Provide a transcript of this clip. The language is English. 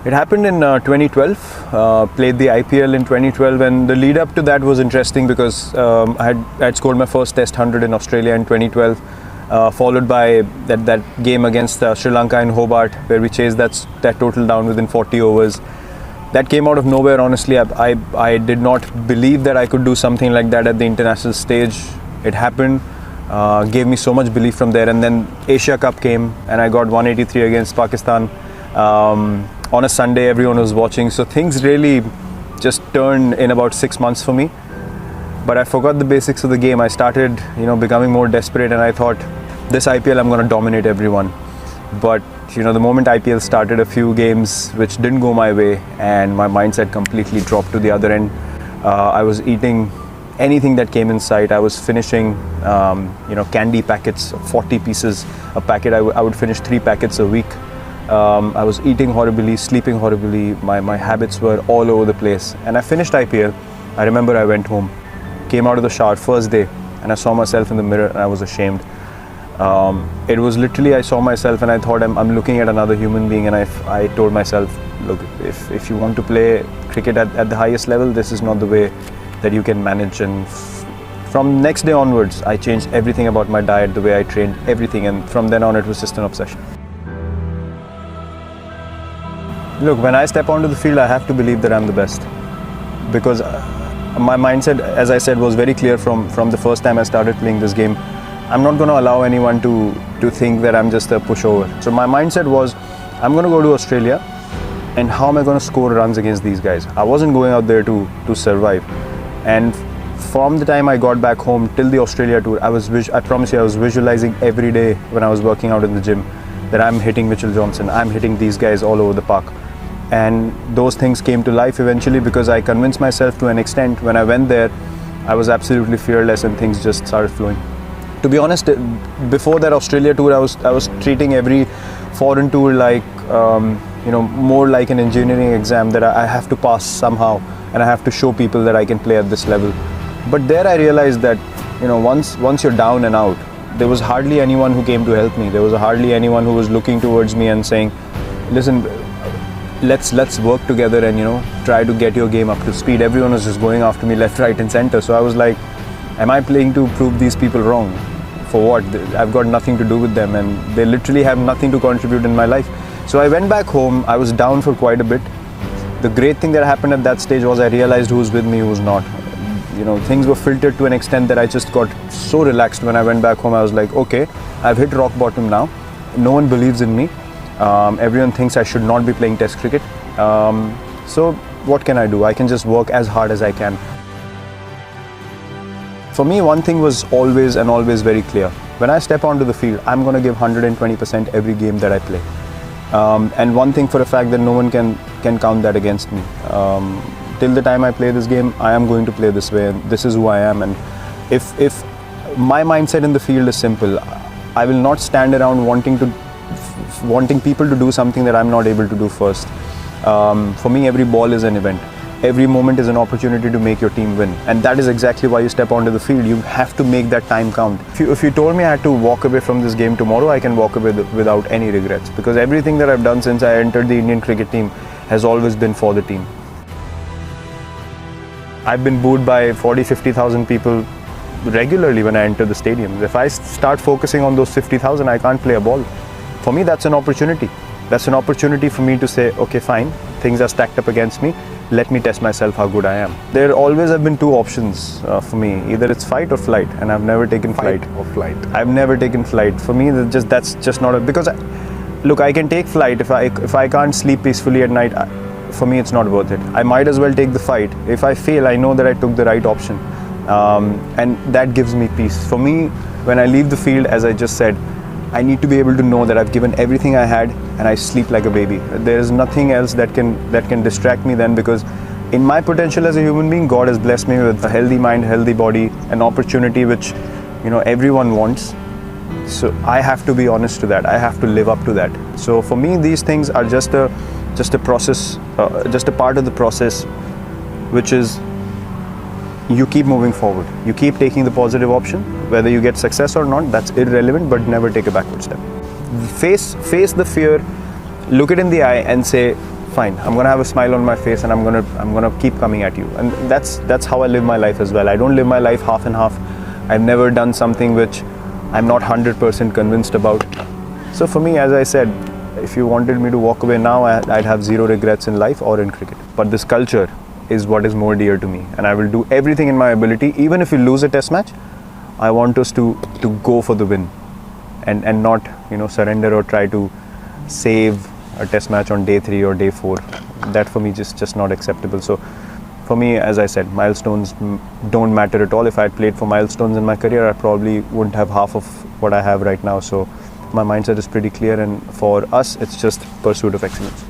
It happened in 2012. Played the IPL in 2012, and the lead up to that was interesting because I had scored my first Test 100 in Australia in 2012, followed by that game against Sri Lanka in Hobart, where we chased that total down within 40 overs. That came out of nowhere. Honestly, I did not believe that I could do something like that at the international stage. It happened. Gave me so much belief from there, and then Asia Cup came, and I got 183 against Pakistan. On a Sunday, everyone was watching, so things really just turned in about 6 months for me. But I forgot the basics of the game. I started, becoming more desperate, and I thought, this IPL, I'm going to dominate everyone. But the moment IPL started, a few games which didn't go my way, and my mindset completely dropped to the other end. I was eating anything that came in sight. I was finishing, candy packets, 40 pieces a packet. I would finish 3 packets a week. I was eating horribly, sleeping horribly. My habits were all over the place. And I finished IPL. I remember I went home, came out of the shower first day, and I saw myself in the mirror, and I was ashamed. It was literally, I saw myself and I thought, I'm looking at another human being, and I told myself, look, if you want to play cricket at the highest level, this is not the way that you can manage. And from next day onwards, I changed everything about my diet, the way I trained, everything, and from then on it was just an obsession. Look, when I step onto the field, I have to believe that I'm the best, because my mindset, as I said, was very clear from the first time I started playing this game. I'm not going to allow anyone to think that I'm just a pushover. So my mindset was, I'm going to go to Australia, and how am I going to score runs against these guys? I wasn't going out there to survive. And from the time I got back home till the Australia tour, I promise you, I was visualizing every day when I was working out in the gym that I'm hitting Mitchell Johnson, I'm hitting these guys all over the park. And those things came to life eventually because I convinced myself to an extent. When I went there, I was absolutely fearless, and things just started flowing. To be honest, before that Australia tour, I was treating every foreign tour like, more like an engineering exam that I have to pass somehow, and I have to show people that I can play at this level. But there I realized that, once you're down and out, there was hardly anyone who came to help me. There was hardly anyone who was looking towards me and saying, listen, let's work together and try to get your game up to speed. Everyone was just going after me left, right and center. So I was like, am I playing to prove these people wrong? For what? I've got nothing to do with them, and they literally have nothing to contribute in my life. So I went back home. I was down for quite a bit. The great thing that happened at that stage was I realized who's with me, who's not. Things were filtered to an extent that I just got so relaxed. When I went back home, I was like, okay, I've hit rock bottom now. No one believes in me. Everyone thinks I should not be playing Test cricket. So what can I do? I can just work as hard as I can. For me, one thing was always very clear. When I step onto the field, I'm going to give 120% every game that I play. And one thing for a fact that no one can count that against me. Till the time I play this game, I am going to play this way, and this is who I am. And if my mindset in the field is simple, I will not stand around wanting people to do something that I'm not able to do first. For me, every ball is an event. Every moment is an opportunity to make your team win. And that is exactly why you step onto the field. You have to make that time count. If you told me I had to walk away from this game tomorrow, I can walk away without any regrets. Because everything that I've done since I entered the Indian cricket team has always been for the team. I've been booed by 40,000-50,000 people regularly when I enter the stadiums. If I start focusing on those 50,000, I can't play a ball. For me, that's an opportunity. That's an opportunity for me to say, okay, fine, things are stacked up against me. Let me test myself how good I am. There always have been 2 options for me. Either it's fight or flight, and I've never taken flight. Fight or flight? I've never taken flight. For me, that's just not because look, I can take flight if I can't sleep peacefully at night. For me, it's not worth it. I might as well take the fight. If I fail, I know that I took the right option, and that gives me peace. For me, when I leave the field, as I just said, I need to be able to know that I've given everything I had, and I sleep like a baby. There is nothing else that can distract me then, because in my potential as a human being, God has blessed me with a healthy mind, healthy body, an opportunity which everyone wants. So I have to be honest to that. I have to live up to that. So for me, these things are just a process, just a part of the process, which is you keep moving forward. You keep taking the positive option. Whether you get success or not, that's irrelevant, but never take a backward step. Face the fear, look it in the eye and say, fine. I'm gonna have a smile on my face, and I'm gonna keep coming at you. And that's how I live my life as well. I don't live my life half and half. I've never done something which I'm not 100% convinced about. So for me, as I said, if you wanted me to walk away now, I'd have zero regrets in life or in cricket. But this culture is what is more dear to me, and I will do everything in my ability. Even if we lose a test match, I want us to go for the win, and not surrender or try to save a test match on day 3 or day 4. That for me just not acceptable. So for me, as I said, milestones don't matter at all. If I had played for milestones in my career, I probably wouldn't have half of what I have right now. So my mindset is pretty clear, and for us, it's just pursuit of excellence.